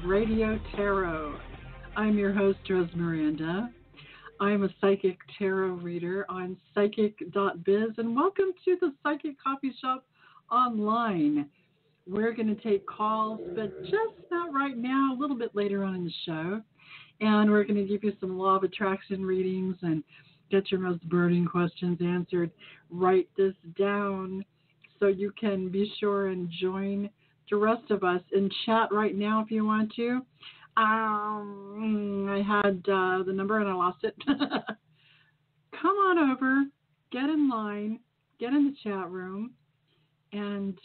RadioTarot. I'm your host, Resmyrranda. I'm a psychic tarot reader on psychic.biz, and welcome to the Psychic Coffee Shop online. We're going to take calls, but just not right now, a little bit later on in the show. And we're going to give you some law of attraction readings and get your most burning questions answered. Write this down so you can be sure and join the rest of us in chat right now if you want to. I had the number and I lost it. Come on over, get in line, get in the chat room, and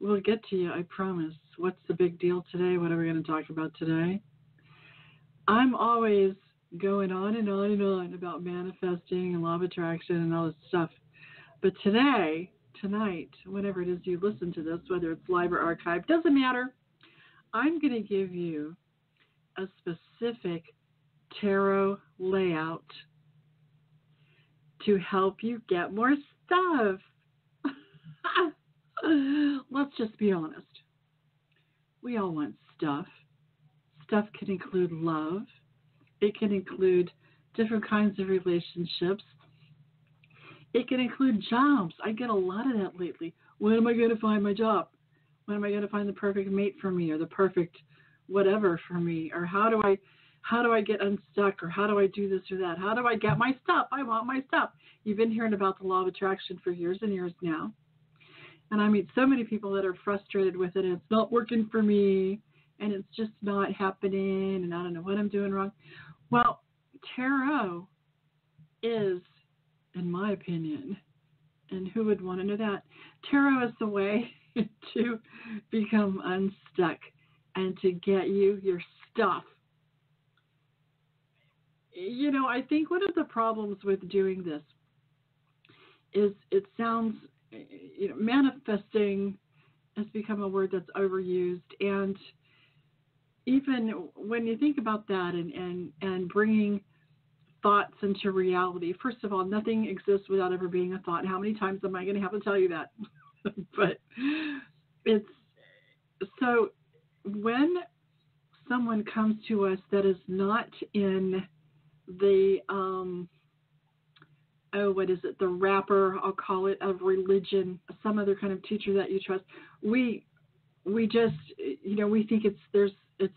we'll get to you, I promise. What's the big deal today? What are we going to talk about today? I'm always going on and on and on about manifesting and law of attraction and all this stuff. But today, tonight, whenever it is you listen to this, whether it's live or archived, doesn't matter. I'm going to give you a specific tarot layout to help you get more stuff. Let's just be honest. We all want stuff. Stuff can include love. It can include different kinds of relationships. It can include jobs. I get a lot of that lately. When am I going to find my job? When am I going to find the perfect mate for me, or the perfect whatever for me? Or how do I get unstuck? Or how do I do this or that? How do I get my stuff? I want my stuff. You've been hearing about the law of attraction for years and years now. And I meet so many people that are frustrated with it, and it's not working for me, and it's just not happening, and I don't know what I'm doing wrong. Well, tarot is, in my opinion, and who would want to know that? Tarot is the way to become unstuck and to get you your stuff. You know, I think one of the problems with doing this is it sounds, manifesting has become a word that's overused. And even when you think about that and bringing thoughts into reality, first of all, nothing exists without ever being a thought. How many times am I going to have to tell you that? But it's so when someone comes to us that is not in the the wrapper, I'll call it, of religion, some other kind of teacher that you trust, we just we think it's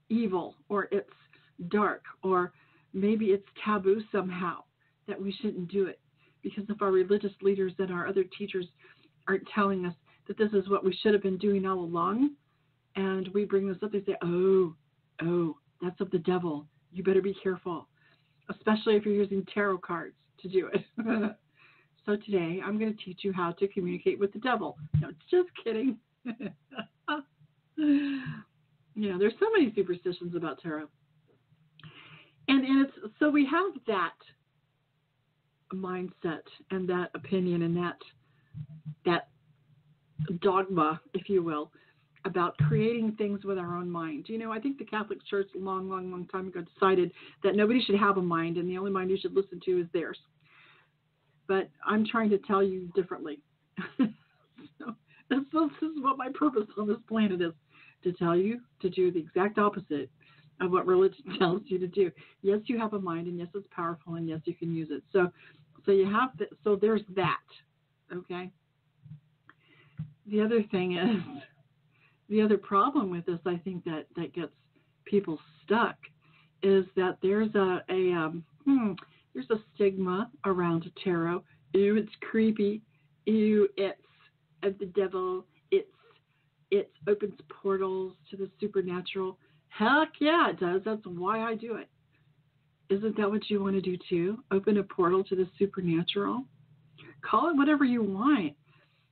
evil, or it's dark, or maybe it's taboo somehow that we shouldn't do it, because if our religious leaders and our other teachers aren't telling us that this is what we should have been doing all along, and we bring this up, they say, oh, that's of the devil. You better be careful, especially if you're using tarot cards to do it. So today I'm going to teach you how to communicate with the devil. No, just kidding. There's so many superstitions about tarot. And it's so we have that mindset and that opinion and that dogma, if you will, about creating things with our own mind. I think the Catholic Church a long time ago decided that nobody should have a mind, and the only mind you should listen to is theirs. But I'm trying to tell you differently. So This is what my purpose on this planet is, to tell you to do the exact opposite of what religion tells you to do. Yes, you have a mind, and yes, it's powerful, and yes, you can use it. So you have so there's that. Okay. The other thing is, the other problem with this, I think that gets people stuck, is that there's a stigma around tarot. Ew, it's creepy. Ew, it's the devil. It opens portals to the supernatural. Heck yeah, it does. That's why I do it. Isn't that what you want to do too? Open a portal to the supernatural? Call it whatever you want.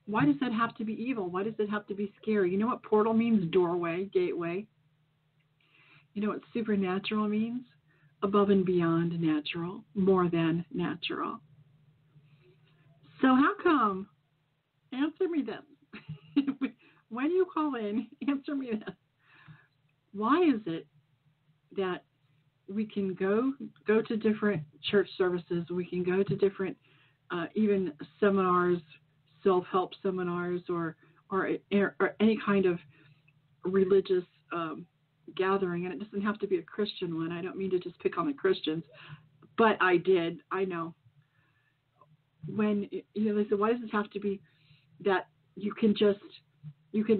Why does that have to be evil? Why does it have to be scary? You know what portal means? Doorway, gateway. You know what supernatural means? Above and beyond natural, more than natural. So how come? Answer me this. When you call in, answer me this. Why is it that we can go to different church services, we can go to different even seminars, self-help seminars, or any kind of religious gathering, and it doesn't have to be a Christian one. I don't mean to just pick on the Christians, but I did. I know. When they said, why does it have to be that you can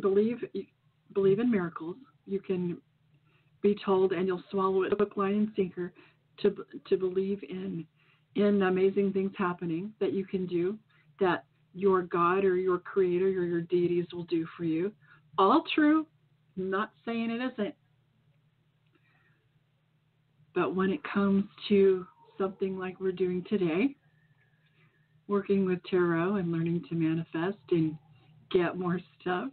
believe in miracles, you can be told, and you'll swallow it hook, line, and sinker to believe in amazing things happening that you can do, that your God or your creator or your deities will do for you. All true. I'm not saying it isn't. But when it comes to something like we're doing today, working with tarot and learning to manifest and get more stuff,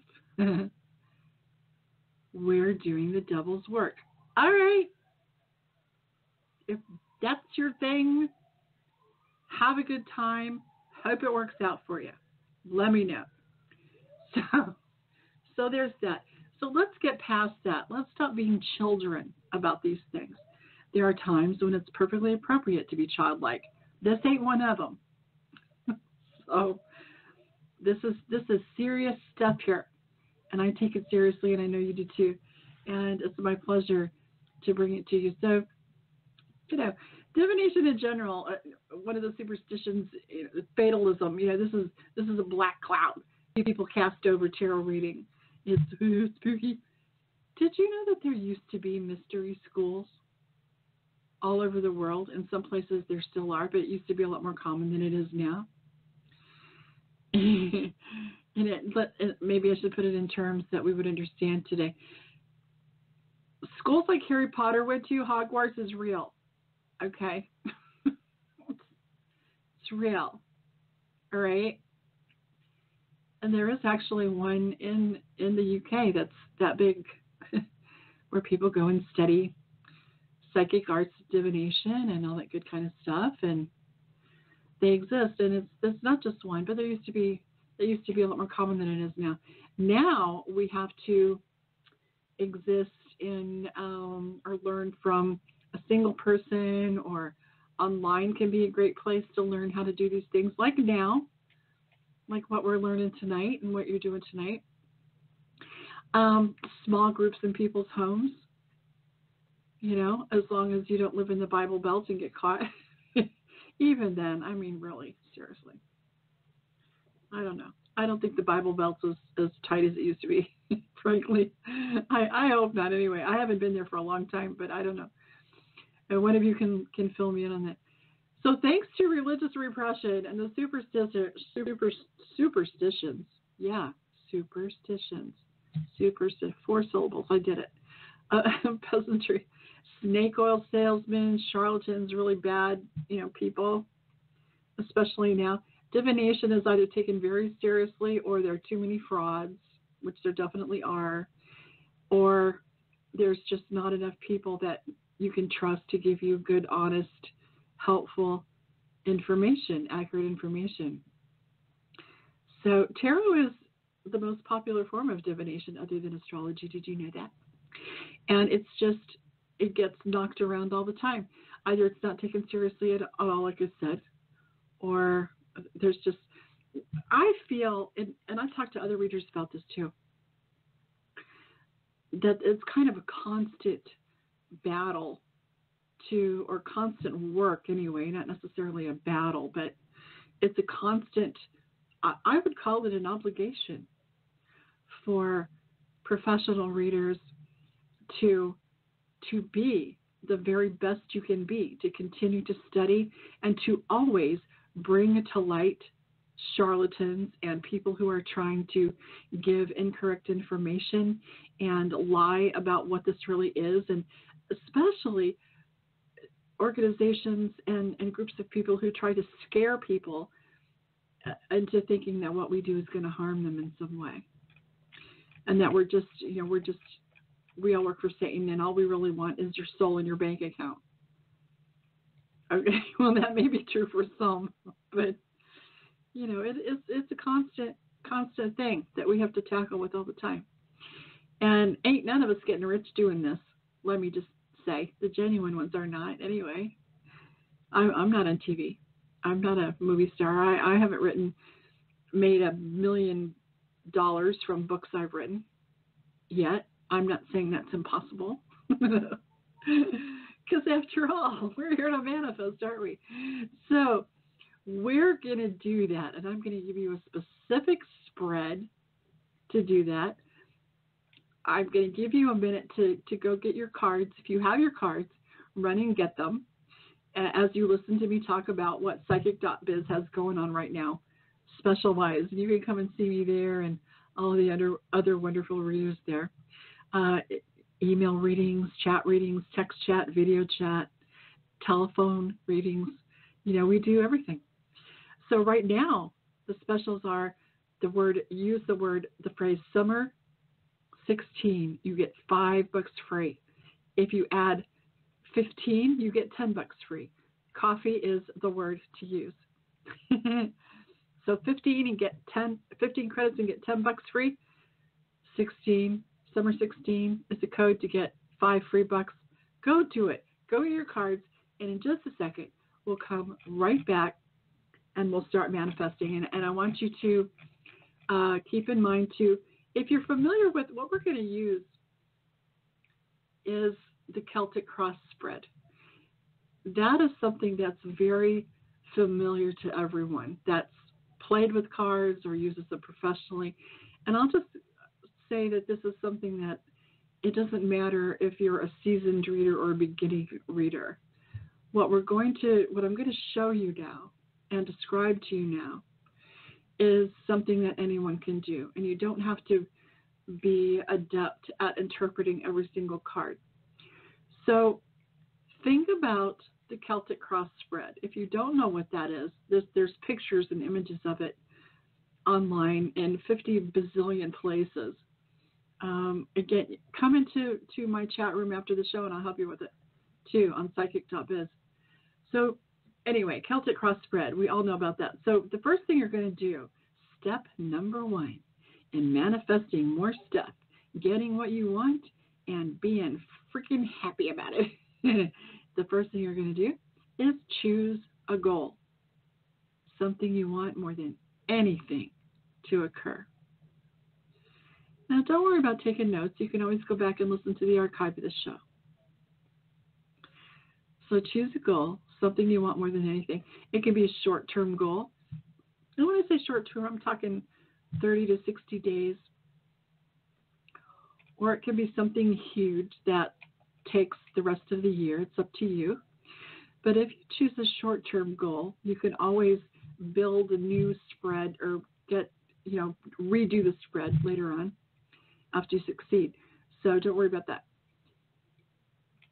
we're doing the devil's work. All right. If that's your thing, have a good time. Hope it works out for you. Let me know. So there's that. So let's get past that. Let's stop being children about these things. There are times when it's perfectly appropriate to be childlike. This ain't one of them. So this is serious stuff here, and I take it seriously, and I know you do too. And it's my pleasure to bring it to you. So, divination in general, one of the superstitions, fatalism. This is a black cloud people cast over tarot reading. It's spooky. Did you know that there used to be mystery schools all over the world? In some places there still are, but it used to be a lot more common than it is now. And maybe I should put it in terms that we would understand today. Schools like Harry Potter went to, Hogwarts, is real. Okay? It's real. All right? And there is actually one in the UK that's that big, where people go and study psychic arts, divination, and all that good kind of stuff. And they exist, and it's not just one, but they used to be a lot more common than it is now. Now we have to exist in or learn from a single person, or online can be a great place to learn how to do these things, like now, like what we're learning tonight and what you're doing tonight. Small groups in people's homes, as long as you don't live in the Bible Belt and get caught. Even then, I mean, really, seriously. I don't know. I don't think the Bible Belt's as tight as it used to be, frankly. I hope not anyway. I haven't been there for a long time, but I don't know. And one of you can fill me in on that. So thanks to religious repression and the superstitions. Yeah, superstitions. 4 syllables. I did it. Peasantry. Snake oil salesmen, charlatans, really bad, people, especially now. Divination is either taken very seriously, or there are too many frauds, which there definitely are, or there's just not enough people that you can trust to give you good, honest, helpful information, accurate information. So tarot is the most popular form of divination other than astrology. Did you know that? And it gets knocked around all the time. Either it's not taken seriously at all, like I said, or there's just I feel, and I've talked to other readers about this too, that it's kind of a constant battle or constant work anyway, not necessarily a battle, but it's a constant, I would call it an obligation for professional readers to be the very best you can be, to continue to study and to always bring to light charlatans and people who are trying to give incorrect information and lie about what this really is, and especially organizations and groups of people who try to scare people into thinking that what we do is going to harm them in some way, and that we all work for Satan, and all we really want is your soul in your bank account. Okay, well, that may be true for some, but it's a constant thing that we have to tackle with all the time. And ain't none of us getting rich doing this. Let me just say, the genuine ones are not. Anyway, I'm not on TV. I'm not a movie star. I haven't made $1 million from books I've written yet. I'm not saying that's impossible. Because after all, we're here to manifest, aren't we? So we're going to do that, and I'm going to give you a specific spread to do that. I'm going to give you a minute to go get your cards. If you have your cards, run and get them as you listen to me talk about what psychic.biz has going on right now, special-wise. And you can come and see me there and all the other wonderful readers there. Email readings, chat readings, text chat, video chat, telephone readings. We do everything. So right now, the specials are the phrase summer 16, you get $5 free. If you add 15, you get $10 free. Coffee is the word to use. So 15 credits and get $10 free. 16, summer 16 is the code to get 5 free bucks. Go do it. Go to your cards, and in just a second, we'll come right back and we'll start manifesting. And I want you to keep in mind too, if you're familiar with what we're going to use is the Celtic cross spread. That is something that's very familiar to everyone that's played with cards or uses them professionally. And I'll just say that this is something that it doesn't matter if you're a seasoned reader or a beginning reader. What I'm going to show you now and describe to you now is something that anyone can do. And you don't have to be adept at interpreting every single card. So think about the Celtic cross spread. If you don't know what that is, there's pictures and images of it online in 50 bazillion places. Again, come into my chat room after the show and I'll help you with it too on psychic.biz. So anyway, Celtic cross spread, we all know about that. So the first thing you're going to do, step number 1 in manifesting more stuff, getting what you want and being freaking happy about it. The first thing you're going to do is choose a goal, something you want more than anything to occur. Now, don't worry about taking notes. You can always go back and listen to the archive of the show. So choose a goal, something you want more than anything. It can be a short-term goal. And when I say short-term, I'm talking 30 to 60 days. Or it can be something huge that takes the rest of the year. It's up to you. But if you choose a short-term goal, you can always build a new spread or redo the spread later on after you succeed. So don't worry about that.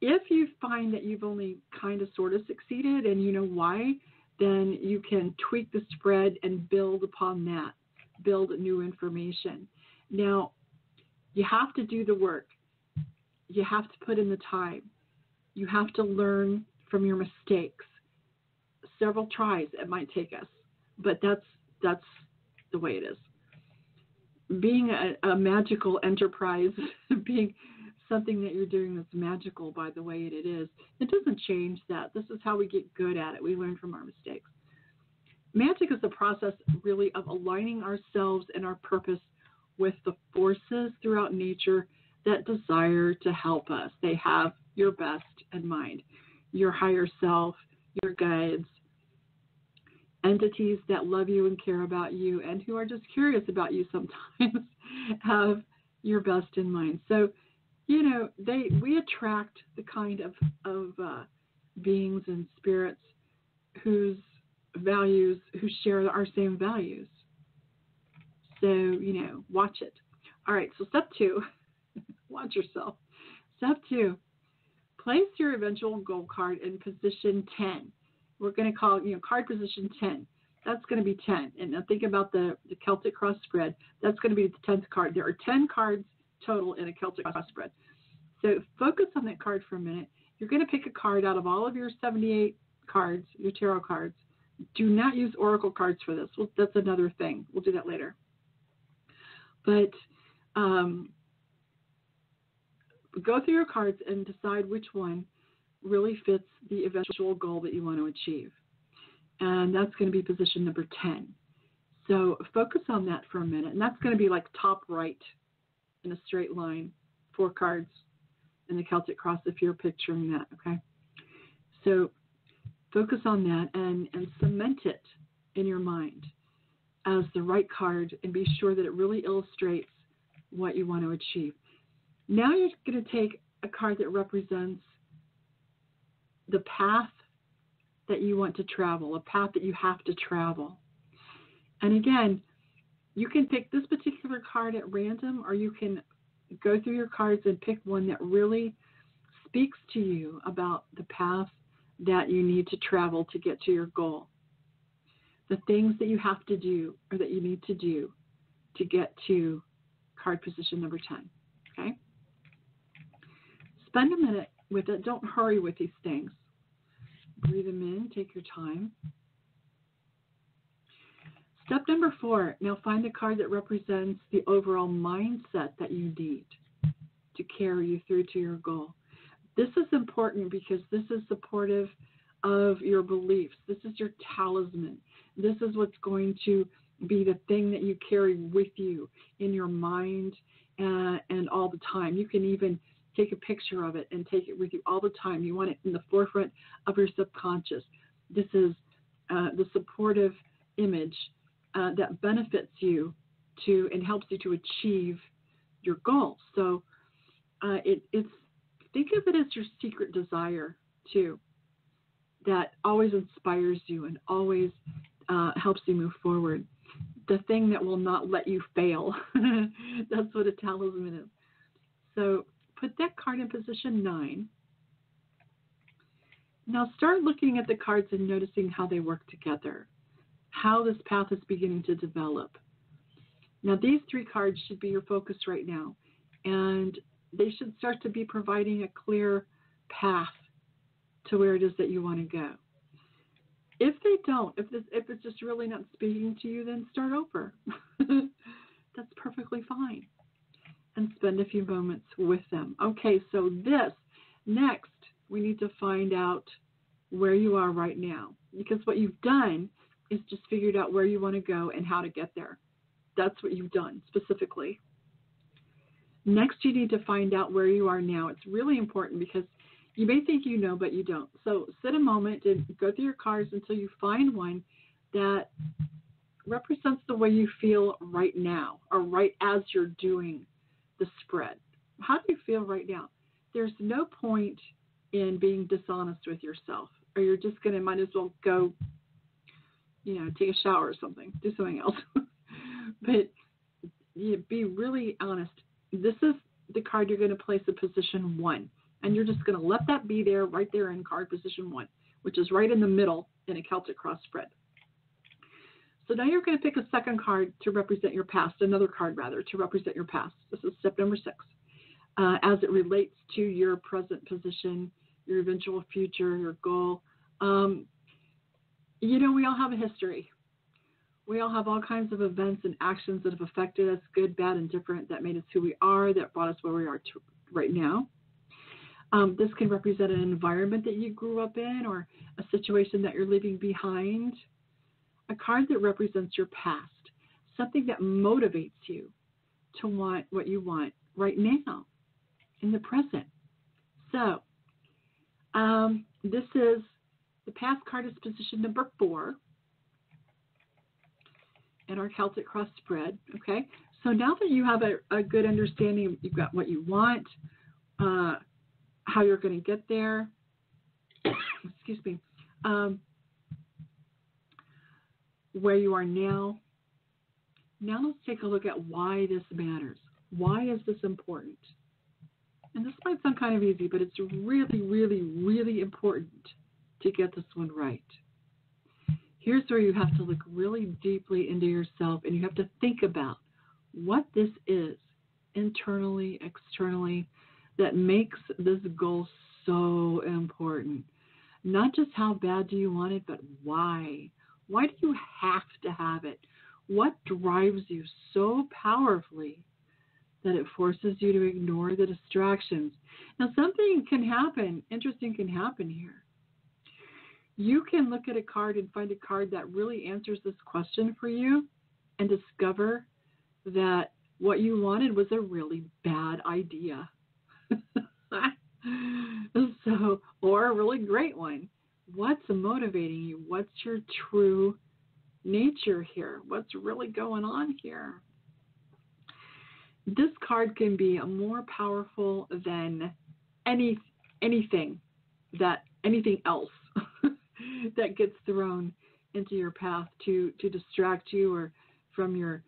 If you find that you've only kind of sort of succeeded and you know why, then you can tweak the spread and build upon that, build new information. Now, you have to do the work. You have to put in the time. You have to learn from your mistakes. Several tries it might take us, but that's the way it is. Being a magical enterprise, being something that you're doing that's magical by the way it is, it doesn't change that. This is how we get good at it. We learn from our mistakes. Magic is the process really of aligning ourselves and our purpose with the forces throughout nature that desire to help us. They have your best in mind, your higher self, your guides, entities that love you and care about you and who are just curious about you sometimes have your best in mind. So, we attract the kind of beings and spirits who share our same values. So, watch it. All right, so step 2, watch yourself. Step 2, place your eventual goal card in position 10. We're going to call it, card position 10. That's going to be 10. And now think about the Celtic cross spread. That's going to be the 10th card. There are 10 cards total in a Celtic cross spread. So focus on that card for a minute. You're going to pick a card out of all of your 78 cards, your tarot cards. Do not use oracle cards for this. Well, that's another thing. We'll do that later. But go through your cards and decide which one really fits the eventual goal that you want to achieve. And that's going to be position number 10. So focus on that for a minute. And that's going to be like top right in a straight line, 4 cards in the Celtic cross if you're picturing that, okay? So focus on that and cement it in your mind as the right card and be sure that it really illustrates what you want to achieve. Now you're going to take a card that represents the path that you want to travel, a path that you have to travel. And again, you can pick this particular card at random, or you can go through your cards and pick one that really speaks to you about the path that you need to travel to get to your goal. The things that you have to do or that you need to do to get to card position number 10, okay? Spend a minute with it. Don't hurry with these things. Breathe them in. Take your time. Step number 4, now find the card that represents the overall mindset that you need to carry you through to your goal. This is important because this is supportive of your beliefs. This is your talisman. This is what's going to be the thing that you carry with you in your mind and all the time. You can even take a picture of it and take it with you all the time. You want it in the forefront of your subconscious. This is the supportive image that benefits you and helps you to achieve your goals. So it's think of it as your secret desire too, that always inspires you and always helps you move forward. The thing that will not let you fail. That's what a talisman is. So put that card in position 9. Now start looking at the cards and noticing how they work together, how this path is beginning to develop. Now these 3 cards should be your focus right now, and they should start to be providing a clear path to where it is that you want to go. If they don't, if it's just really not speaking to you, then start over. That's perfectly fine. And spend a few moments with them. Okay, so next, we need to find out where you are right now. Because what you've done is just figured out where you want to go and how to get there. That's what you've done specifically. Next, you need to find out where you are now. It's really important because you may think you know, but you don't. So sit a moment and go through your cards until you find one that represents the way you feel right now, or right as you're doing the spread. How do you feel right now? There's no point in being dishonest with yourself, or you're just going to might as well go, take a shower or something, do something else. But be really honest. This is the card you're going to place in position 1. And you're just going to let that be there, right there in card position 1, which is right in the middle in a Celtic cross spread. So now you're going to pick a second card to represent your past, another card rather, to represent your past. This is step number 6. As it relates to your present position, your eventual future, your goal. We all have a history. We all have all kinds of events and actions that have affected us, good, bad, and different, that made us who we are, that brought us where we are right now. This can represent an environment that you grew up in or a situation that you're leaving behind. a card that represents your past, something that motivates you to want what you want right now, in the present. So, this is, the past card is position number 4 in our Celtic cross spread, okay? So now that you have a good understanding, you've got what you want, how you're going to get there, excuse me, where you are now. Now let's take a look at why this matters. Why is this important? And this might sound kind of easy, but it's really, really, really important to get this one right. Here's where you have to look really deeply into yourself, and you have to think about what this is internally, externally, that makes this goal so important. Not just how bad do you want it, but why. Why do you have to have it? What drives you so powerfully that it forces you to ignore the distractions? Now, something can happen, interesting can happen here. You can look at a card and find a card that really answers this question for you and discover that what you wanted was a really bad idea. So, or a really great one. What's motivating you? What's your true nature here? What's really going on here? This card can be more powerful than anything else that gets thrown into your path to distract you or from your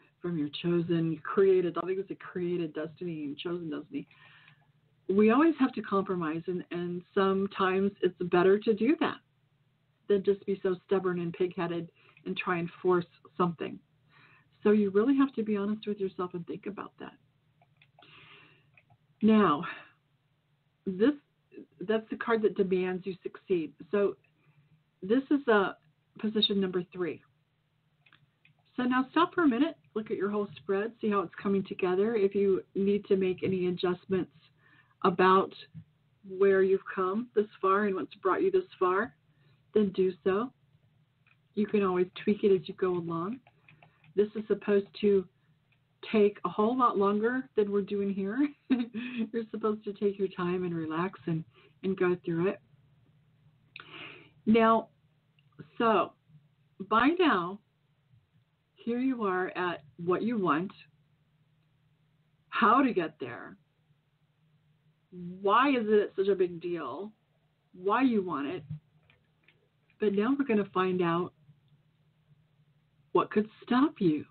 chosen, created, I think it's a created destiny and chosen destiny. We always have to compromise, and sometimes it's better to do that than just be so stubborn and pig-headed and try and force something. So you really have to be honest with yourself and think about that. Now, that's the card that demands you succeed. So this is position number 3. So now stop for a minute, look at your whole spread, see how it's coming together. If you need to make any adjustments about where you've come this far and what's brought you this far, then do so. You can always tweak it as you go along. This is supposed to take a whole lot longer than we're doing here. You're supposed to take your time and relax and go through it. Now, so by now, here you are at what you want, how to get there, why is it such a big deal, why you want it. But now we're going to find out what could stop you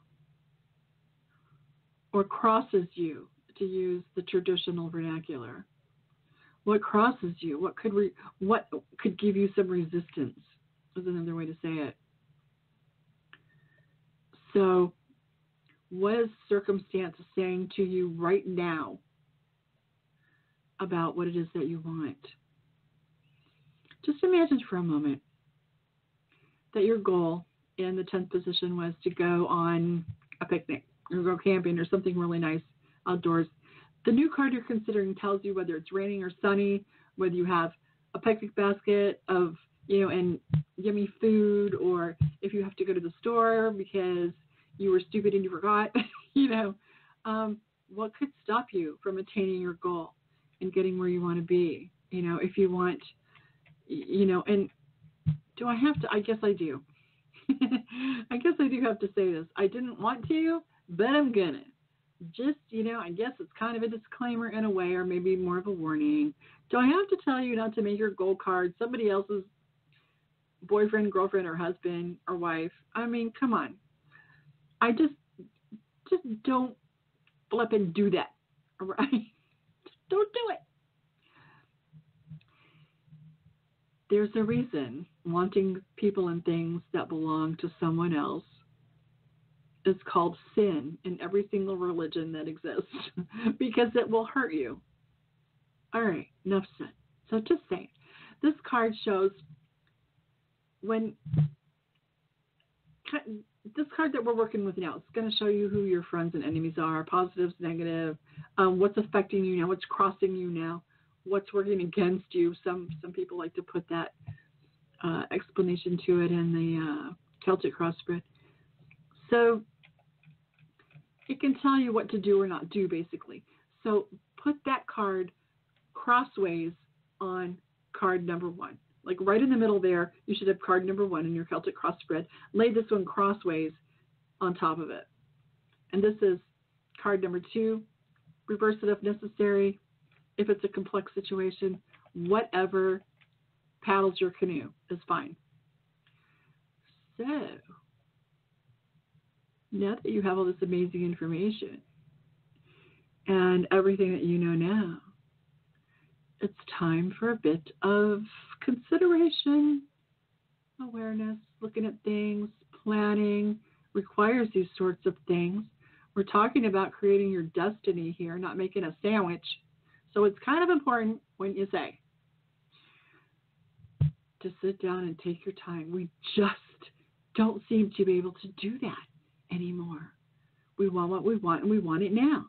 or crosses you, to use the traditional vernacular. What crosses you? What could give you some resistance is another way to say it. So what is circumstance saying to you right now about what it is that you want? Just imagine for a moment that your goal in the 10th position was to go on a picnic or go camping or something really nice outdoors. The new card you're considering tells you whether it's raining or sunny, whether you have a picnic basket of, and yummy food, or if you have to go to the store because you were stupid and you forgot, what could stop you from attaining your goal and getting where you want to be? If you want, and do I have to? I guess I do. I guess I do have to say this. I didn't want to, but I'm gonna. Just, I guess it's kind of a disclaimer in a way, or maybe more of a warning. Do I have to tell you not to make your goal card somebody else's boyfriend, girlfriend, or husband, or wife? I mean, come on. I just don't flip and do that, all right? Just don't do it. There's a reason wanting people and things that belong to someone else is called sin in every single religion that exists, because it will hurt you. All right, enough said. So just saying, this card shows this card that we're working with now, it's going to show you who your friends and enemies are, positives, negative, what's affecting you now, what's crossing you now, what's working against you. Some people like to put that explanation to it in the Celtic cross spread. So it can tell you what to do or not do, basically. So put that card crossways on card number 1. Like right in the middle there, you should have card number 1 in your Celtic cross spread. Lay this one crossways on top of it. And this is card number 2. Reverse it if necessary. If it's a complex situation, whatever paddles your canoe is fine. So, now that you have all this amazing information and everything that you know now, it's time for a bit of consideration, awareness, looking at things, planning requires these sorts of things. We're talking about creating your destiny here, not making a sandwich. So it's kind of important when you say to sit down and take your time. We just don't seem to be able to do that anymore. We want what we want, and we want it now.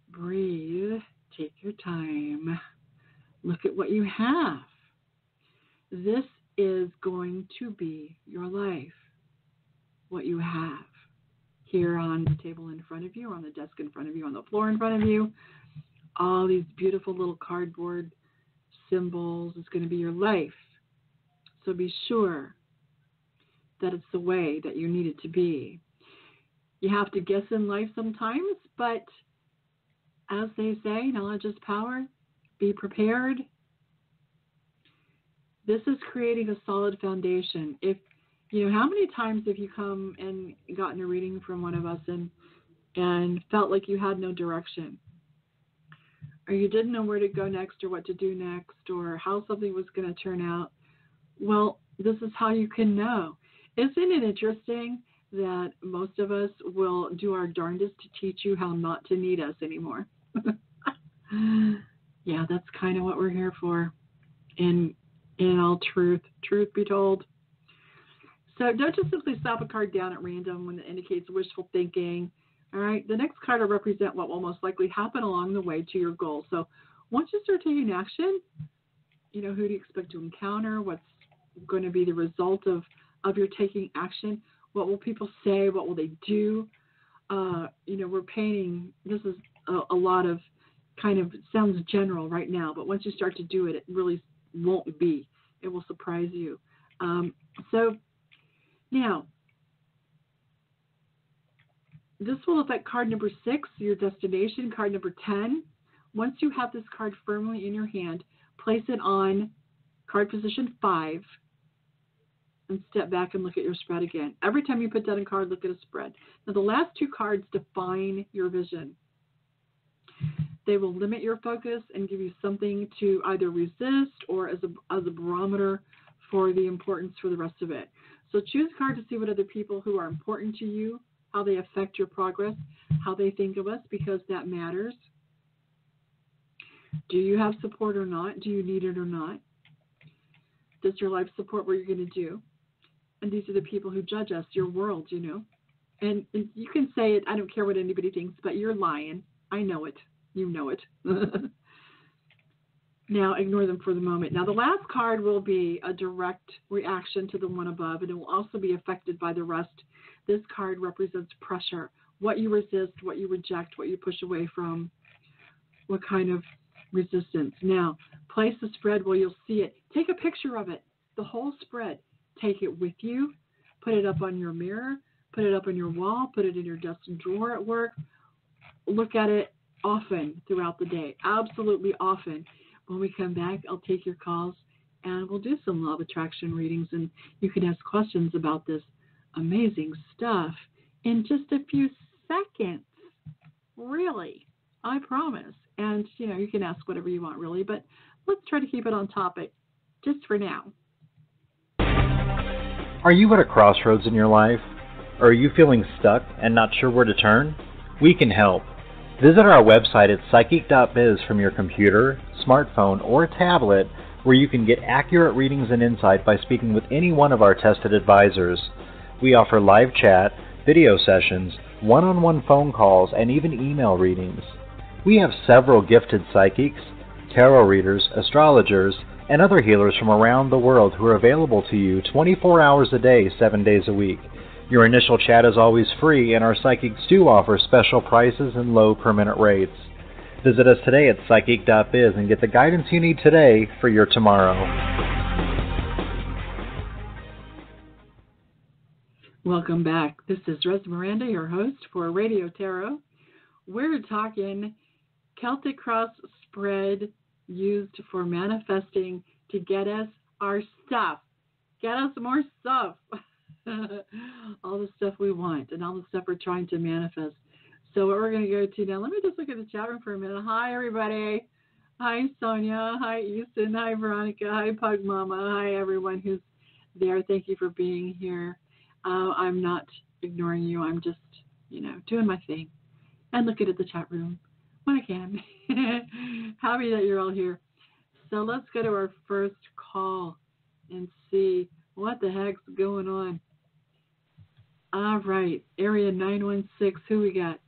Breathe. Take your time. Look at what you have. This is going to be your life. What you have here on the table in front of you, on the desk in front of you, on the floor in front of you. All these beautiful little cardboard symbols is going to be your life. So be sure that it's the way that you need it to be. You have to guess in life sometimes, but as they say, knowledge is power. Be prepared. This is creating a solid foundation. If how many times have you come and gotten a reading from one of us and felt like you had no direction, or you didn't know where to go next, or what to do next, or how something was going to turn out? Well, this is how you can know. Isn't it interesting that most of us will do our darndest to teach you how not to need us anymore? Yeah, that's kind of what we're here for. In all truth be told. So don't just simply slap a card down at random when it indicates wishful thinking. All right, the next card will represent what will most likely happen along the way to your goal. So once you start taking action, who do you expect to encounter? What's going to be the result of your taking action? What will people say? What will they do? We're painting, this is a lot of kind of, sounds general right now, but once you start to do it, it really won't be. It will surprise you. So now, this will affect card number 6, your destination, card number 10. Once you have this card firmly in your hand, place it on card position 5 and step back and look at your spread again. Every time you put down a card, look at a spread. Now, the last 2 cards define your vision. They will limit your focus and give you something to either resist or as a barometer for the importance for the rest of it. So choose a card to see what other people who are important to you, how they affect your progress, how they think of us, because that matters. Do you have support or not? Do you need it or not? Does your life support what you're going to do? And these are the people who judge us, your world, And you can say it, I don't care what anybody thinks, but you're lying. I know it. You know it. Now, ignore them for the moment. Now, the last card will be a direct reaction to the one above, and it will also be affected by the rest. This card represents pressure, what you resist, what you reject, what you push away from, what kind of resistance. Now, place the spread where you'll see it. Take a picture of it, the whole spread. Take it with you. Put it up on your mirror. Put it up on your wall. Put it in your desk and drawer at work. Look at it often throughout the day, absolutely often. When we come back, I'll take your calls and we'll do some law of attraction readings, and you can ask questions about this amazing stuff in just a few seconds. Really, I promise. And, you can ask whatever you want, really, but let's try to keep it on topic just for now. Are you at a crossroads in your life? Or are you feeling stuck and not sure where to turn? We can help. Visit our website at psychic.biz from your computer, smartphone, or tablet, where you can get accurate readings and insight by speaking with any one of our tested advisors. We offer live chat, video sessions, one-on-one phone calls, and even email readings. We have several gifted psychics, tarot readers, astrologers, and other healers from around the world who are available to you 24 hours a day, 7 days a week. Your initial chat is always free, and our psychics do offer special prices and low per-minute rates. Visit us today at psychic.biz and get the guidance you need today for your tomorrow. Welcome back. This is Resmyrranda, your host for Radio Tarot. We're talking Celtic cross spread used for manifesting to get us our stuff. Get us more stuff. All the stuff we want and all the stuff we're trying to manifest. So what we're going to go to now, let me just look at the chat room for a minute. Hi, everybody. Hi, Sonia. Hi, Easton. Hi, Veronica. Hi, Pug Mama. Hi, everyone who's there. Thank you for being here. I'm not ignoring you. I'm just, doing my thing and looking at the chat room when I can. Happy that you're all here. So let's go to our first call and see what the heck's going on. All right, area 916, who we got?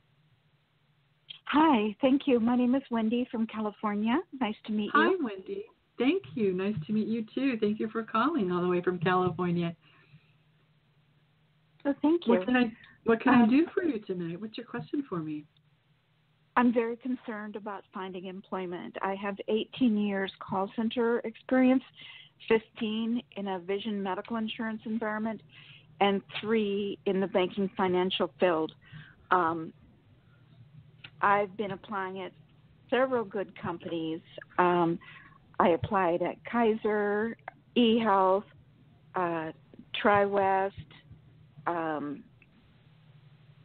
Hi, thank you. My name is Wendy from California. Nice to meet you. Hi, Wendy. Thank you. Nice to meet you, too. Thank you for calling all the way from California. Oh, thank you. What can I do for you tonight? What's your question for me? I'm very concerned about finding employment. I have 18 years call center experience, 15 in a vision medical insurance environment, and 3 in the banking financial field. I've been applying at several good companies. I applied at Kaiser, eHealth, TriWest,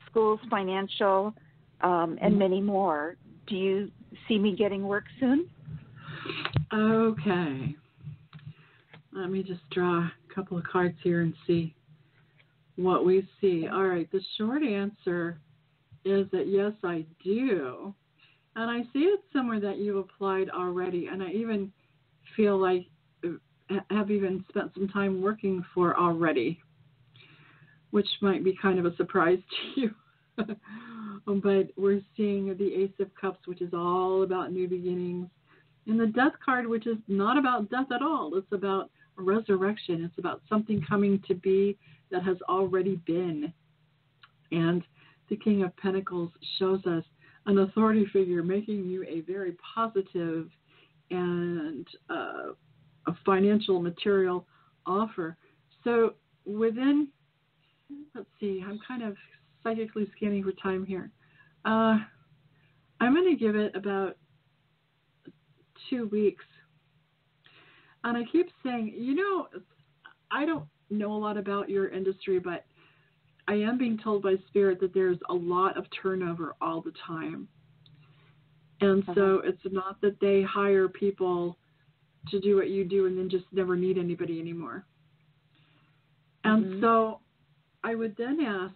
Schools Financial, and many more. Do you see me getting work soon? Okay. Let me just draw a couple of cards here and see what we see. All right, the short answer is that yes, I do. And I see it somewhere that you applied already, and I even feel like have even spent some time working for already, which might be kind of a surprise to you. But we're seeing the Ace of Cups, which is all about new beginnings, and the Death card, which is not about death at all. It's about resurrection. It's about something coming to be that has already been. And the King of Pentacles shows us an authority figure making you a very positive and a financial material offer. So within, let's see, I'm kind of psychically scanning for time here. I'm going to give it about 2 weeks. And I keep saying, I don't know a lot about your industry, but I am being told by Spirit that there's a lot of turnover all the time. And so it's not that they hire people to do what you do and then just never need anybody anymore. And so I would then ask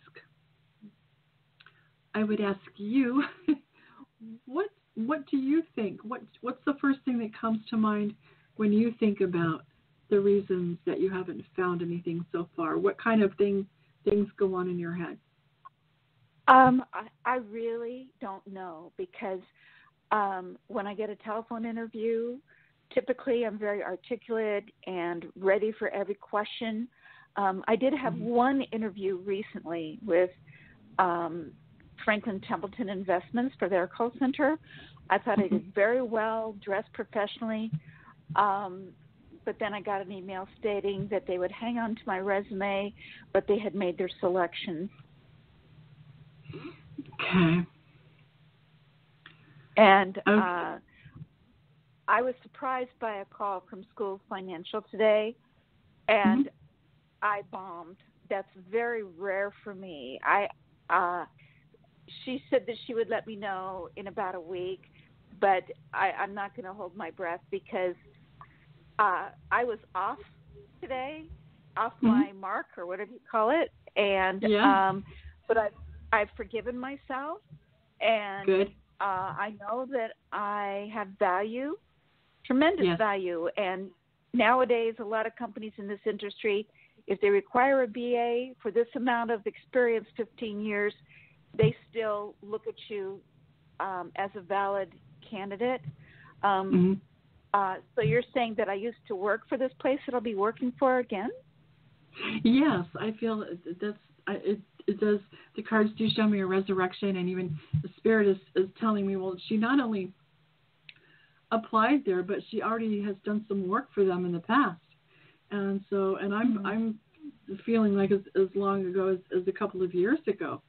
you, what do you think? What's the first thing that comes to mind when you think about the reasons that you haven't found anything so far? What kind of things go on in your head? I really don't know, because when I get a telephone interview, typically I'm very articulate and ready for every question. I did have one interview recently with Franklin Templeton Investments for their call center. I thought I did very well, dressed professionally, but then I got an email stating that they would hang on to my resume, but they had made their selection. Okay. And I was surprised by a call from Schools Financial today, and I bombed. That's very rare for me. She said that she would let me know in about a week, but I'm not going to hold my breath, because I was off today, off my mark, or whatever you call it, and but I've forgiven myself, and good. I know that I have value, tremendous value, and nowadays a lot of companies in this industry, if they require a BA for this amount of experience, 15 years, they still look at you as a valid candidate. So you're saying that I used to work for this place that I'll be working for again? Yes, I feel it does. The cards do show me a resurrection, and even the spirit is telling me, well, she not only applied there, but she already has done some work for them in the past. And so, and I'm feeling like as long ago as a couple of years ago.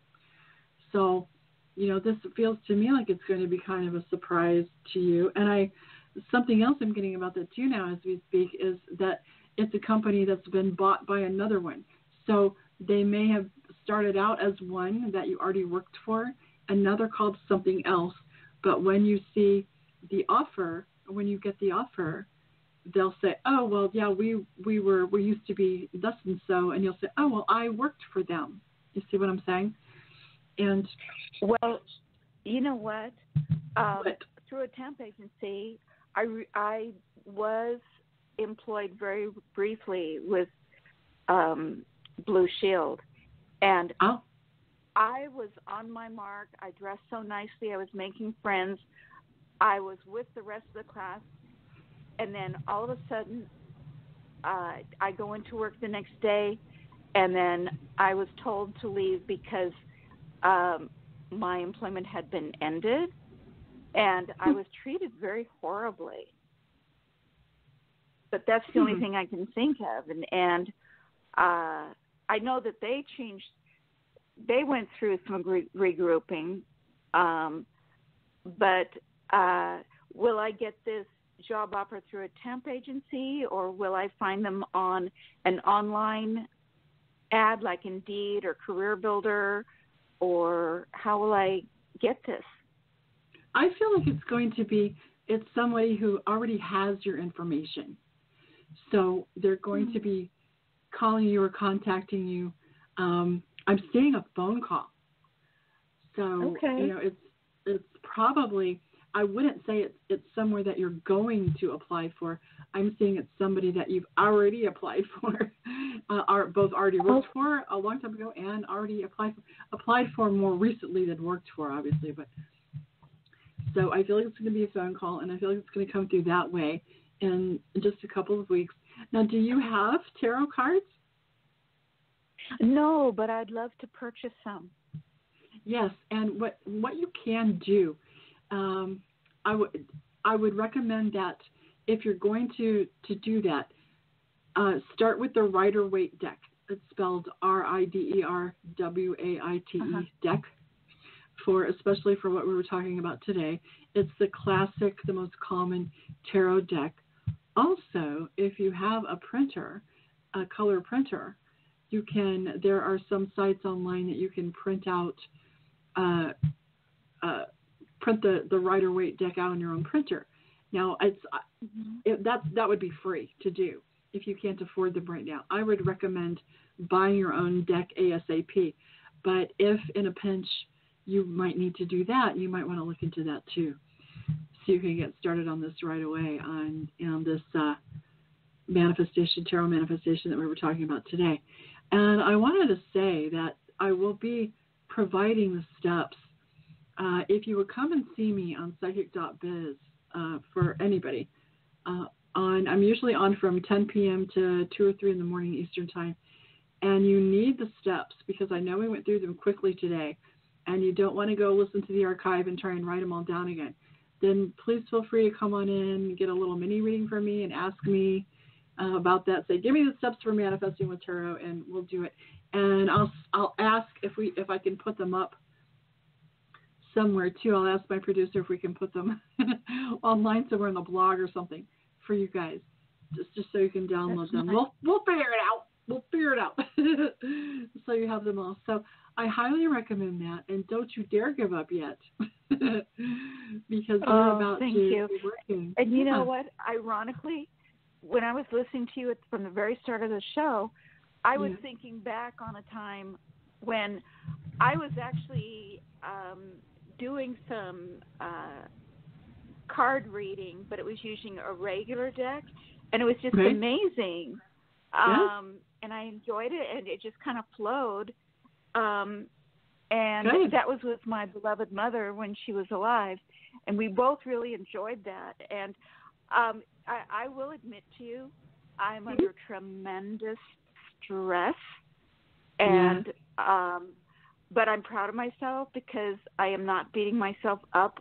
So, this feels to me like it's going to be kind of a surprise to you. And something else I'm getting about that too now as we speak is that it's a company that's been bought by another one. So they may have started out as one that you already worked for, another called something else. But when you see the offer, when you get the offer, they'll say, oh, well, yeah, we used to be thus and so. And you'll say, oh, well, I worked for them. You see what I'm saying? And well, you know what? Through a temp agency, I was employed very briefly with Blue Shield. And I was on my mark. I dressed so nicely. I was making friends. I was with the rest of the class. And then all of a sudden, I go into work the next day, and then I was told to leave because my employment had been ended, and I was treated very horribly. But that's the only thing I can think of. And I know that they went through some regrouping, but will I get this job offer through a temp agency, or will I find them on an online ad like Indeed or Career Builder, or how will I get this? I feel like it's somebody who already has your information. So they're going to be calling you or contacting you. I'm seeing a phone call. So, it's probably, I wouldn't say it's somewhere that you're going to apply for. I'm seeing it's somebody that you've already applied for, both already worked for a long time ago and already applied for more recently than worked for, obviously. But so I feel like it's going to be a phone call, and I feel like it's going to come through that way in just a couple of weeks. Now, do you have tarot cards? No, but I'd love to purchase some. Yes, and what you can do, I would recommend that if you're going to do that, start with the Rider-Waite deck. It's spelled RIDERWAITE deck, especially for what we were talking about today. It's the classic, the most common tarot deck. Also, if you have a printer, a color printer, there are some sites online that you can print out, print the Rider-Waite deck out on your own printer. Now, that would be free to do if you can't afford them right now. I would recommend buying your own deck ASAP. But if in a pinch you might need to do that, you might want to look into that too. So you can get started on this right away on this tarot manifestation that we were talking about today. And I wanted to say that I will be providing the steps. If you would come and see me on psychic.biz for anybody, I'm usually on from 10 p.m. to 2 or 3 in the morning Eastern time. And you need the steps because I know we went through them quickly today, and you don't want to go listen to the archive and try and write them all down again. Then please feel free to come on in, get a little mini reading from me, and ask me about that. Say, give me the steps for manifesting with tarot, and we'll do it. And I'll ask if I can put them up somewhere too. I'll ask my producer if we can put them online somewhere in the blog or something for you guys, just so you can download them. Nice. We'll figure it out. We'll figure it out. So you have them all. So I highly recommend that, and don't you dare give up yet, because we're about to be working. And you know what? Ironically, when I was listening to you from the very start of the show, I was thinking back on a time when I was actually doing some card reading, but it was using a regular deck, and it was just amazing. And I enjoyed it, and it just kind of flowed. And that was with my beloved mother when she was alive, and we both really enjoyed that. And I will admit to you, I'm under tremendous stress, and but I'm proud of myself because I am not beating myself up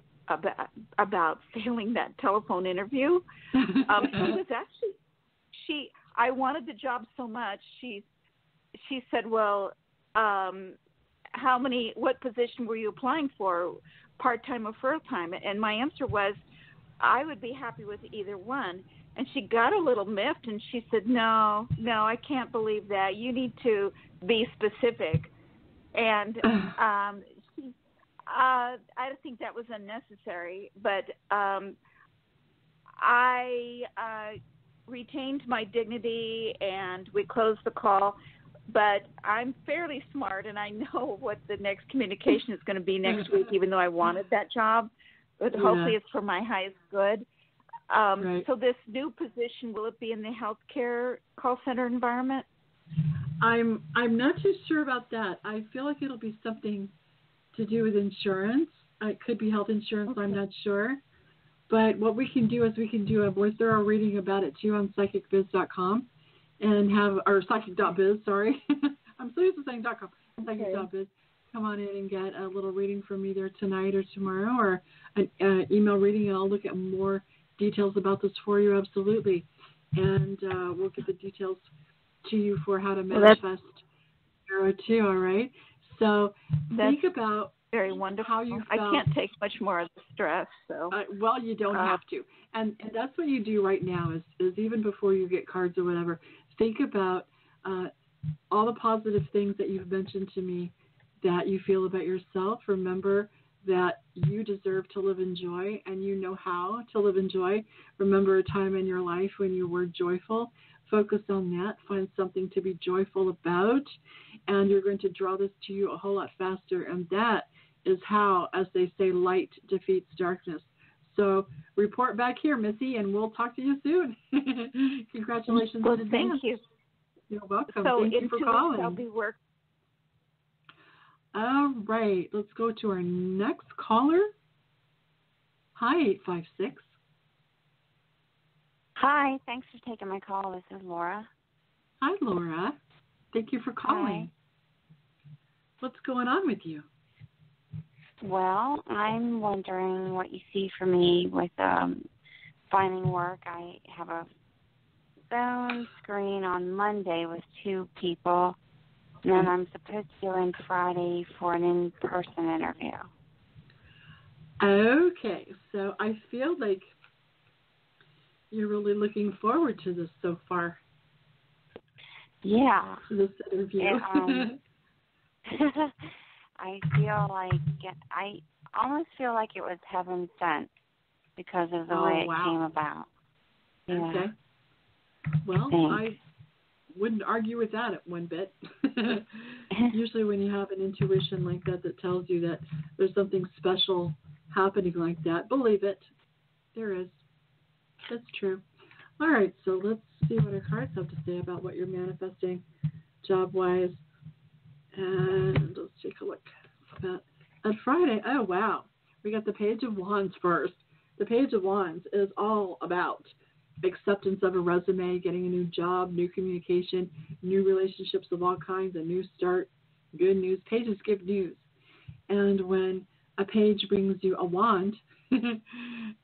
about failing that telephone interview. It was actually I wanted the job so much. She said, "Well, what position were you applying for, part-time or full-time?" And my answer was, I would be happy with either one. And she got a little miffed, and she said, no, I can't believe that. You need to be specific. And I think that was unnecessary, but I retained my dignity, and we closed the call. But I'm fairly smart, and I know what the next communication is going to be next week, even though I wanted that job. But hopefully it's for my highest good. Right. So this new position, will it be in the healthcare call center environment? I'm not too sure about that. I feel like it'll be something to do with insurance. It could be health insurance. Okay. I'm not sure. But what we can do is we can do a more thorough reading about it too on psychicbiz.com and have, or psychic.biz, sorry. I'm so used to saying .com. Psychic.biz. Come on in and get a little reading from me there tonight or tomorrow, or an email reading, and I'll look at more details about this for you, absolutely. And we'll get the details to you for how to manifest tarot too, all right? So think about very wonderful. How you I can't take much more of the stress. So well, you don't have to. And that's what you do right now is even before you get cards or whatever, think about all the positive things that you've mentioned to me that you feel about yourself. Remember that you deserve to live in joy, and you know how to live in joy. Remember a time in your life when you were joyful. Focus on that. Find something to be joyful about, and you're going to draw this to you a whole lot faster. And that is how, as they say, light defeats darkness. So report back here, Missy, and we'll talk to you soon. Congratulations. Well, thank you. You're welcome. So thank you for calling. I'll be working. All right, let's go to our next caller. Hi, 856. Hi, thanks for taking my call. This is Laura. Hi, Laura. Thank you for calling. Hi. What's going on with you? Well, I'm wondering what you see for me with finding work. I have a phone screen on Monday with 2 people. And then I'm supposed to go in Friday for an in-person interview. Okay, so I feel like you're really looking forward to this so far. Yeah. This interview. I feel like I almost feel like it was heaven sent because of the way it came about. Yeah. Okay. Well, I wouldn't argue with that one bit. Usually when you have an intuition like that tells you that there's something special happening like that, believe it. There is. That's true. All right, so let's see what our cards have to say about what you're manifesting job-wise. And let's take a look at Friday. Oh, wow. We got the Page of Wands first. The Page of Wands is all about acceptance of a resume, getting a new job, new communication, new relationships of all kinds, a new start, good news. Pages give news. And when a page brings you a wand,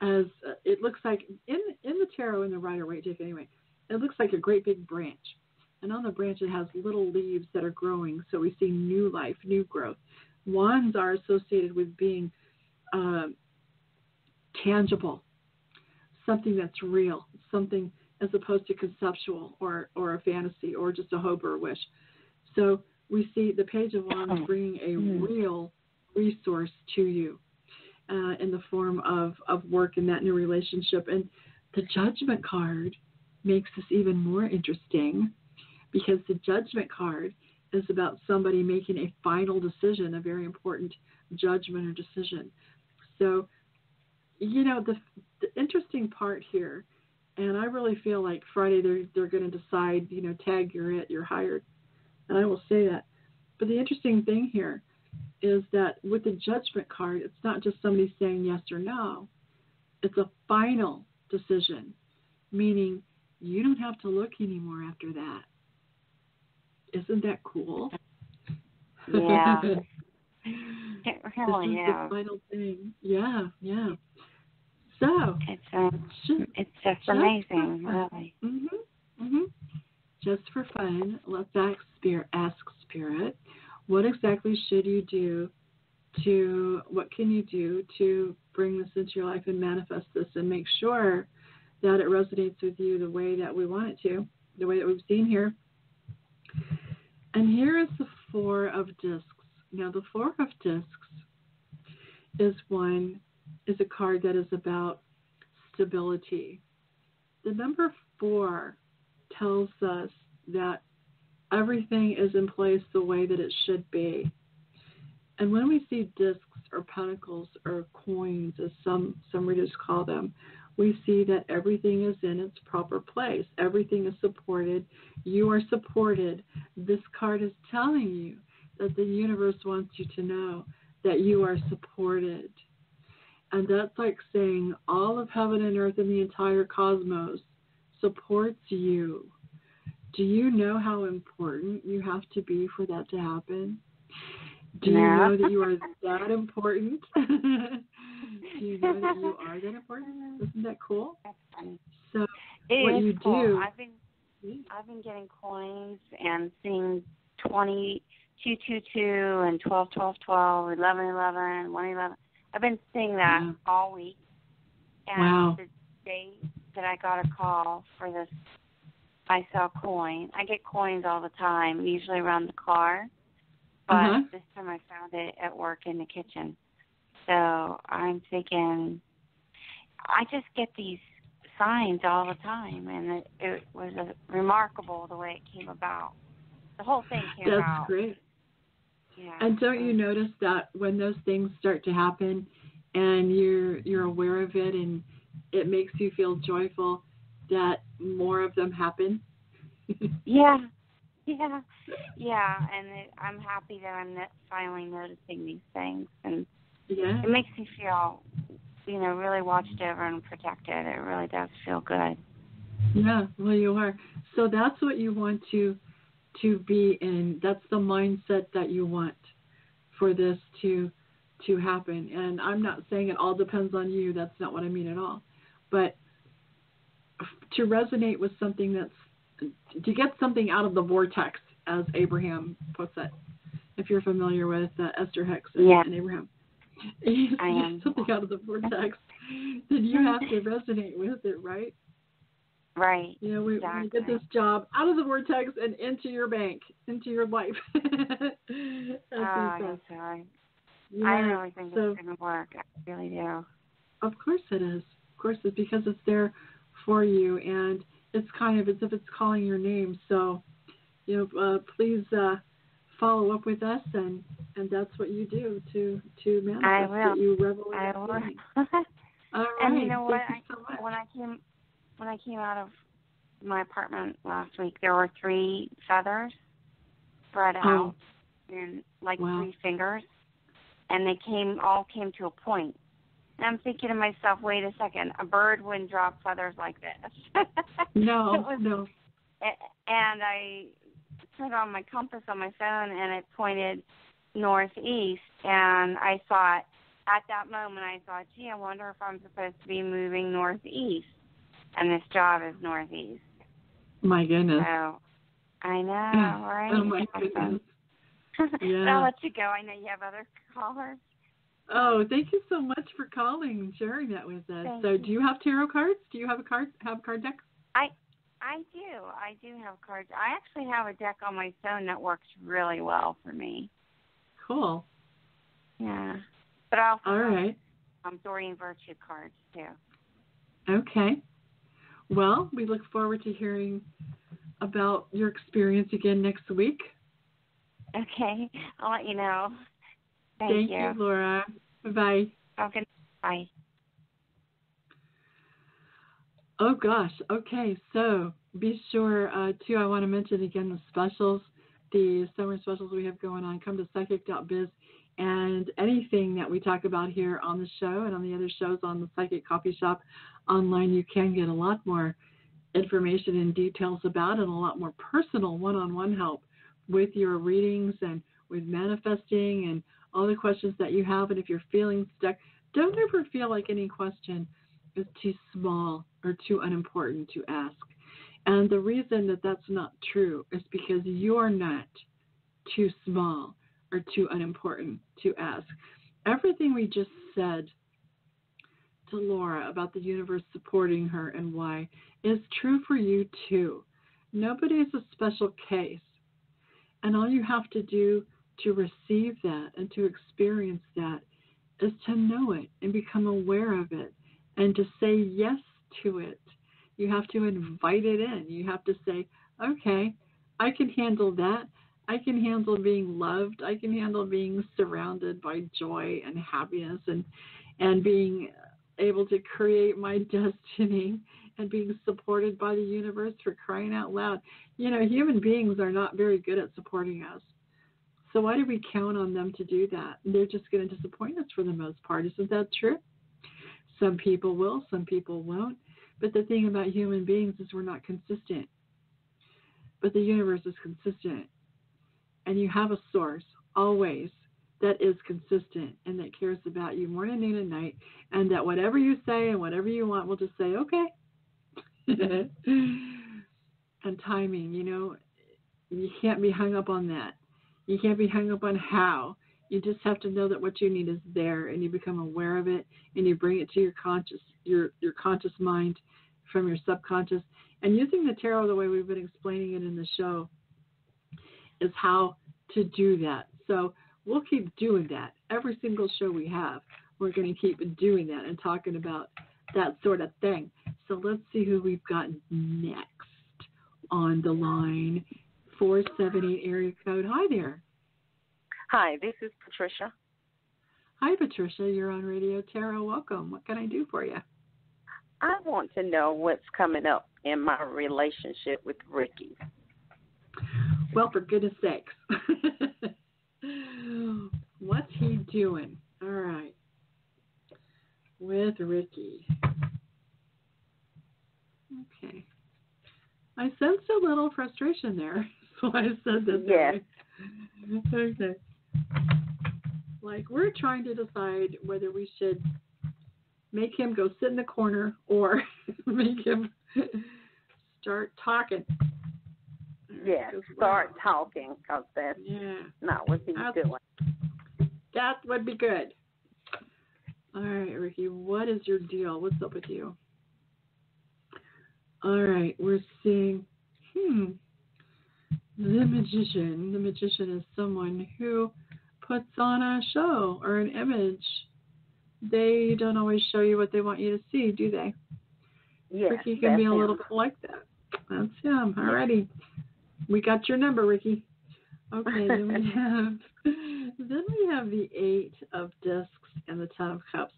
as it looks like in the tarot, in the Rider-Waite deck anyway, it looks like a great big branch. And on the branch it has little leaves that are growing, so we see new life, new growth. Wands are associated with being tangible, something that's real, something as opposed to conceptual or a fantasy or just a hope or a wish. So we see the Page of Wands bringing a real resource to you in the form of work in that new relationship. And the Judgment card makes this even more interesting because the Judgment card is about somebody making a final decision, a very important judgment or decision. So, you know, the interesting part here, and I really feel like Friday they're going to decide, you know, tag, you're it, you're hired. And I will say that. But the interesting thing here is that with the Judgment card, it's not just somebody saying yes or no. It's a final decision, meaning you don't have to look anymore after that. Isn't that cool? Yeah. It This really is is. the final thing. Yeah. So it's just amazing, really. Just for fun, let's ask Spirit, what exactly should you do what can you do to bring this into your life and manifest this and make sure that it resonates with you the way that we want it to, the way that we've seen here. And here is the Four of Discs. Now, the Four of Discs is a card that is about stability. The number 4 tells us that everything is in place the way that it should be. And when we see discs or pentacles or coins, as some readers call them, we see that everything is in its proper place. Everything is supported. You are supported. This card is telling you that the universe wants you to know that you are supported. And that's like saying all of heaven and earth and the entire cosmos supports you. Do you know how important you have to be for that to happen? Do you know that you are that important? Do you know that you are that important? Isn't that cool? That's funny. So it what is you cool. do, I've been getting coins and seeing 2222 and 121212, 1111, 111. I've been seeing that all week. And the day that I got a call for this, I saw a coin. I get coins all the time, usually around the car. But this time I found it at work in the kitchen. So I'm thinking, I just get these signs all the time, and it was remarkable the way it came about. The whole thing came about. That's great. Yeah. And don't you notice that when those things start to happen and you're aware of it and it makes you feel joyful, that more of them happen? Yeah, and I'm happy that I'm finally noticing these things, and it makes me feel, really watched over and protected. It really does feel good. Yeah, well, you are. So that's what you want to be in. That's the mindset that you want for this to happen. And I'm not saying it all depends on you. That's not what I mean at all. But to resonate with something to get something out of the vortex, as Abraham puts it, if you're familiar with Esther Hicks and Abraham. To get something out of the vortex, then you have to resonate with it, right? Right. We want to get this job out of the vortex and into your bank, into your life. That's right. I really think it's going to work. I really do. Of course it is. Of course it's because it's there for you, and it's kind of as if it's calling your name. So, please follow up with us, and that's what you do to manifest. I will. That you revel in. I will. All right. And you know what? So when I came out of my apartment last week, there were 3 feathers spread out in 3 fingers, and they all came to a point. And I'm thinking to myself, wait a second, a bird wouldn't drop feathers like this. No. And I turned on my compass on my phone, and it pointed northeast, and I thought, at that moment, gee, I wonder if I'm supposed to be moving northeast, and this job is northeast. My goodness. So, I know, right? Oh, my goodness. Yeah. I'll let you go. I know you have other callers. Oh, thank you so much for calling and sharing that with us. Thank so, you. Do you have tarot cards? Do you have a card deck? I do. I do have cards. I actually have a deck on my phone that works really well for me. Cool. Yeah. But I also have Doreen Virtue cards, too. Okay. Well, we look forward to hearing about your experience again next week. Okay. I'll let you know. Thank you, Laura. Bye-bye. Okay. Bye. Oh, gosh. Okay, so be sure, too, I want to mention again the specials, the summer specials we have going on. Come to psychic.biz And anything that we talk about here on the show and on the other shows on the Psychic Coffee Shop online, you can get a lot more information and details about, and a lot more personal one-on-one help with your readings and with manifesting and all the questions that you have. And if you're feeling stuck, don't ever feel like any question is too small or too unimportant to ask. And the reason that that's not true is because you're not too small or too unimportant to ask. Everything we just said to Laura about the universe supporting her and why is true for you too. Nobody is a special case. And all you have to do to receive that and to experience that is to know it and become aware of it and to say yes to it. You have to invite it in. You have to say, okay, I can handle that. I can handle being loved. I can handle being surrounded by joy and happiness and being able to create my destiny and being supported by the universe, for crying out loud. You know, human beings are not very good at supporting us. So why do we count on them to do that? They're just going to disappoint us for the most part. Isn't that true? Some people will, some people won't. But the thing about human beings is we're not consistent. But the universe is consistent. And you have a source, always, that is consistent and that cares about you morning, noon, and night. And that whatever you say and whatever you want, will just say, okay. And timing, you know, you can't be hung up on that. You can't be hung up on how. You just have to know that what you need is there, and you become aware of it, and you bring it to your conscious mind from your subconscious. And using the tarot the way we've been explaining it in the show is how to do that. So we'll keep doing that. Every single show we have, we're going to keep doing that and talking about that sort of thing. So let's see who we've got next on the line. 478 area code. Hi there. Hi, this is Patricia. Hi, Patricia. You're on Radio Tarot. Welcome. What can I do for you? I want to know what's coming up in my relationship with Ricky. Well, for goodness sakes. What's he doing? All right. With Ricky. Okay. I sensed a little frustration there, so I said that. Yes. Okay. Like, we're trying to decide whether we should make him go sit in the corner or make him start talking. Yes, start talking, because that's not what he's doing. That would be good. All right, Ricky, what is your deal? What's up with you? All right, we're seeing, the magician. The magician is someone who puts on a show or an image. They don't always show you what they want you to see, do they? Yes, Ricky can be a little bit like that. That's him. All righty. We got your number, Ricky. Okay, then we have the 8 of Discs and the 10 of Cups.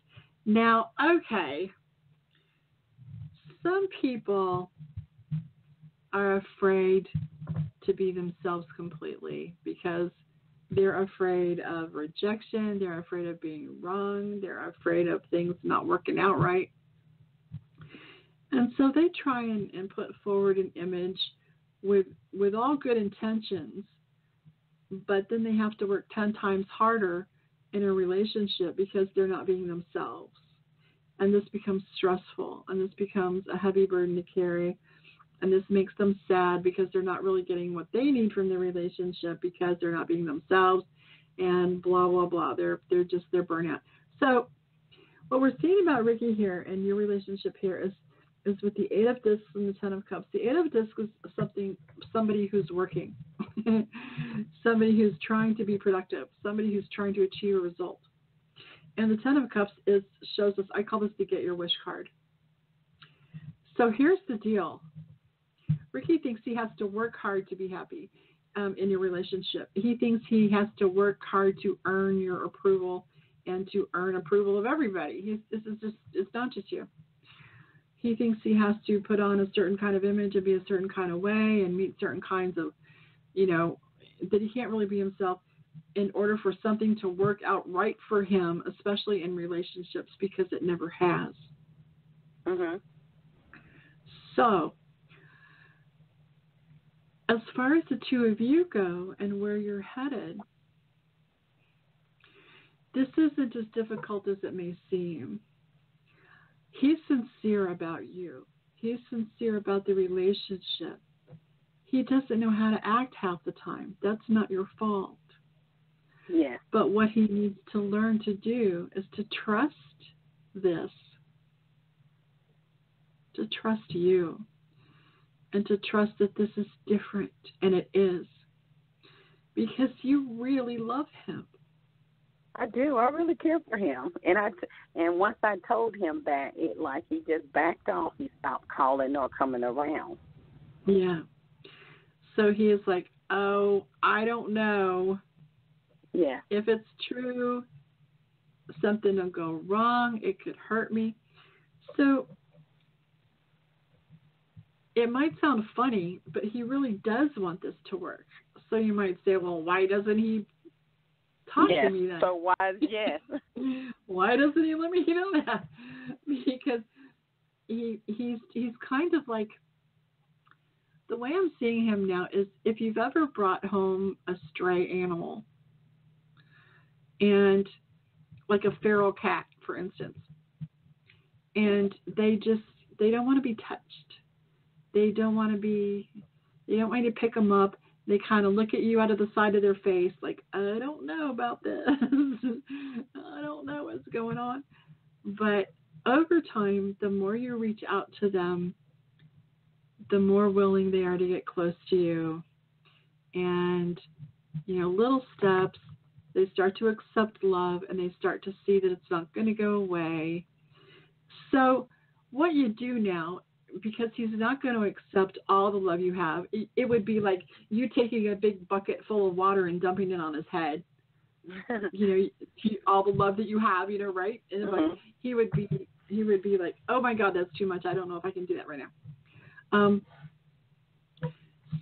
Now, okay, some people are afraid to be themselves completely because they're afraid of rejection, they're afraid of being wrong, they're afraid of things not working out right. And so they try and put forward an image with all good intentions, but then they have to work 10 times harder in a relationship because they're not being themselves. And this becomes stressful, and this becomes a heavy burden to carry, and this makes them sad because they're not really getting what they need from the relationship because they're not being themselves, and blah, blah, blah. They're burnout. So what we're seeing about Ricky here and your relationship here is with the 8 of Discs and the 10 of Cups. The 8 of Discs is somebody who's working, somebody who's trying to be productive, somebody who's trying to achieve a result. And the 10 of Cups shows us, I call this the Get Your Wish card. So here's the deal. Ricky thinks he has to work hard to be happy in your relationship. He thinks he has to work hard to earn your approval and to earn approval of everybody. It's not just you. He thinks he has to put on a certain kind of image and be a certain kind of way and meet certain kinds of, that he can't really be himself. in order for something to work out right for him, especially in relationships, because it never has. So, as far as the two of you go and where you're headed, this isn't as difficult as it may seem. He's sincere about you. He's sincere about the relationship. He doesn't know how to act half the time. That's not your fault. Yeah. But what he needs to learn to do is to trust this, to trust you, and to trust that this is different, and it is, because you really love him. I do. I really care for him. And once I told him that, he just backed off. He stopped calling or coming around. Yeah. So he is like, oh, I don't know. Yeah. If it's true, something will go wrong. It could hurt me. So it might sound funny, but he really does want this to work. So you might say, well, why doesn't he talk to me then? So why, yes. Why doesn't he let me know that? Because he's kind of like, the way I'm seeing him now is if you've ever brought home a stray animal, and like a feral cat, for instance, and they don't want to be touched. They don't want you to pick them up. They kind of look at you out of the side of their face like, I don't know about this. I don't know what's going on. But over time, the more you reach out to them, the more willing they are to get close to you. And, little steps, they start to accept love, and they start to see that it's not going to go away. So what you do now, because he's not going to accept all the love you have, it would be like you taking a big bucket full of water and dumping it on his head. All the love that you have, right? And but he would be like, oh my God, that's too much. I don't know if I can do that right now.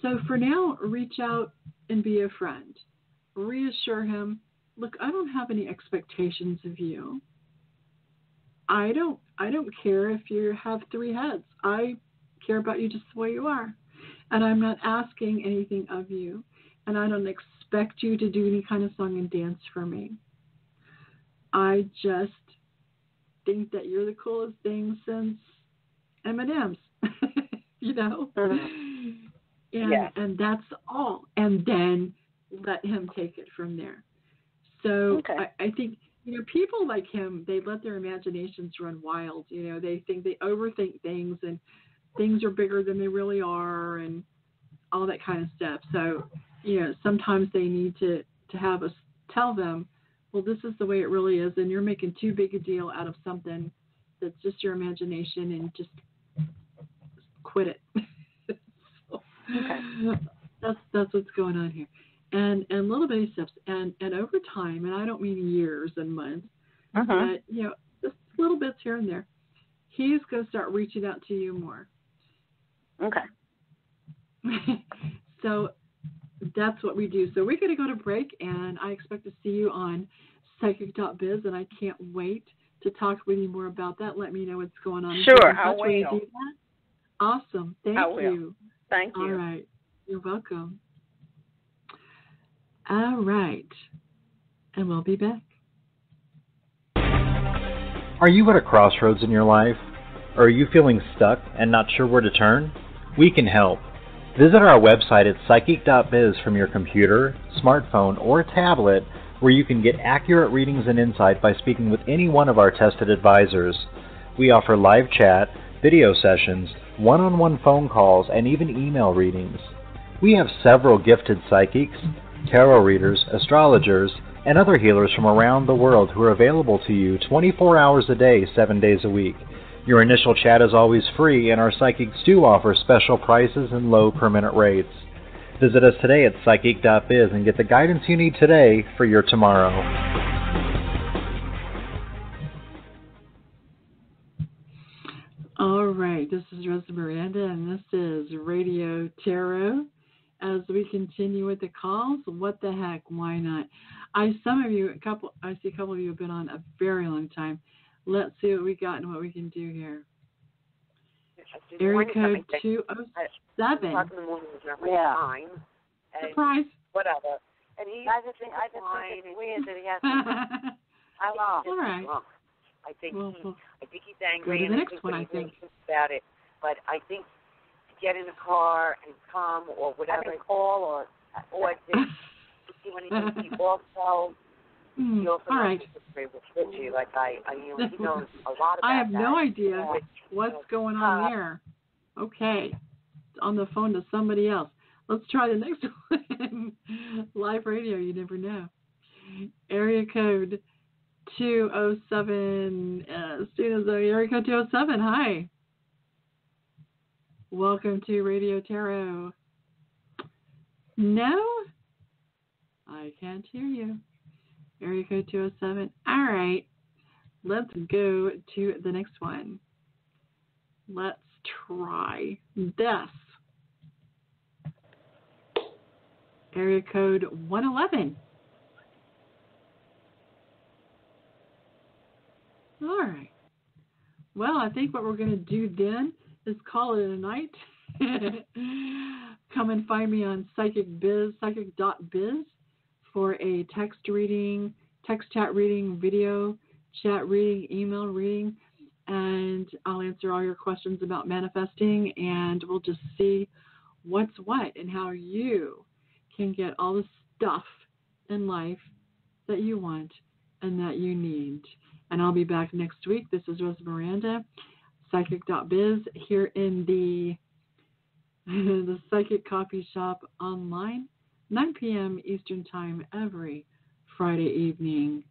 So for now, reach out and be a friend. Reassure him, look, I don't have any expectations of you. I don't care if you have 3 heads. I care about you just the way you are. And I'm not asking anything of you. And I don't expect you to do any kind of song and dance for me. I just think that you're the coolest thing since M&M's, And that's all. And then let him take it from there. So I think, people like him, they let their imaginations run wild. They think they overthink things, and things are bigger than they really are, and all that kind of stuff. So, sometimes they need to have us tell them, well, this is the way it really is, and you're making too big a deal out of something that's just your imagination, and just quit it. That's what's going on here. And little baby steps, and over time, and I don't mean years and months, but, just little bits here and there, he's going to start reaching out to you more. Okay. So that's what we do. So we're going to go to break, and I expect to see you on psychic.biz, and I can't wait to talk with you more about that. Let me know what's going on. Sure, I will. Do that? Awesome. Thank you. Thank you. All right. You're welcome. All right. And we'll be back. Are you at a crossroads in your life? Or are you feeling stuck and not sure where to turn? We can help. Visit our website at psychic.biz from your computer, smartphone, or tablet, where you can get accurate readings and insight by speaking with any one of our tested advisors. We offer live chat, video sessions, one-on-one phone calls, and even email readings. We have several gifted psychics, tarot readers, astrologers, and other healers from around the world who are available to you 24 hours a day, 7 days a week. Your initial chat is always free, and our psychics do offer special prices and low per-minute rates. Visit us today at psychic.biz and get the guidance you need today for your tomorrow. All right, this is Resmyrranda, and this is Radio Tarot. as we continue with the calls. What the heck? Why not? I see a couple of you have been on a very long time. Let's see what we got and what we can do here. Area code 207. Yeah. Surprise. Whatever. And I just think it's weird that he has to. I love. All right. I think he's angry. Go to the next one, I think. About it, but I think to get in a car and come or whatever, call or to do anything. He also. All right. Like he knows a lot about I have no that. idea what's going on there. Okay. On the phone to somebody else. Let's try the next one. Live radio, you never know. Area code 207. Students, area code 207. Hi. Welcome to Radio Tarot. No? I can't hear you. Area code 207. All right. Let's go to the next one. Let's try this. Area code 111. All right. Well, I think what we're going to do then is call it a night. Come and find me on psychic.biz for a text reading, text chat reading, video chat reading, email reading, and I'll answer all your questions about manifesting, and we'll just see what's what and how you can get all the stuff in life that you want and that you need. And I'll be back next week. This is Resmyrranda, psychic.biz, here in the Psychic Coffee Shop online, 9 p.m. Eastern Time every Friday evening.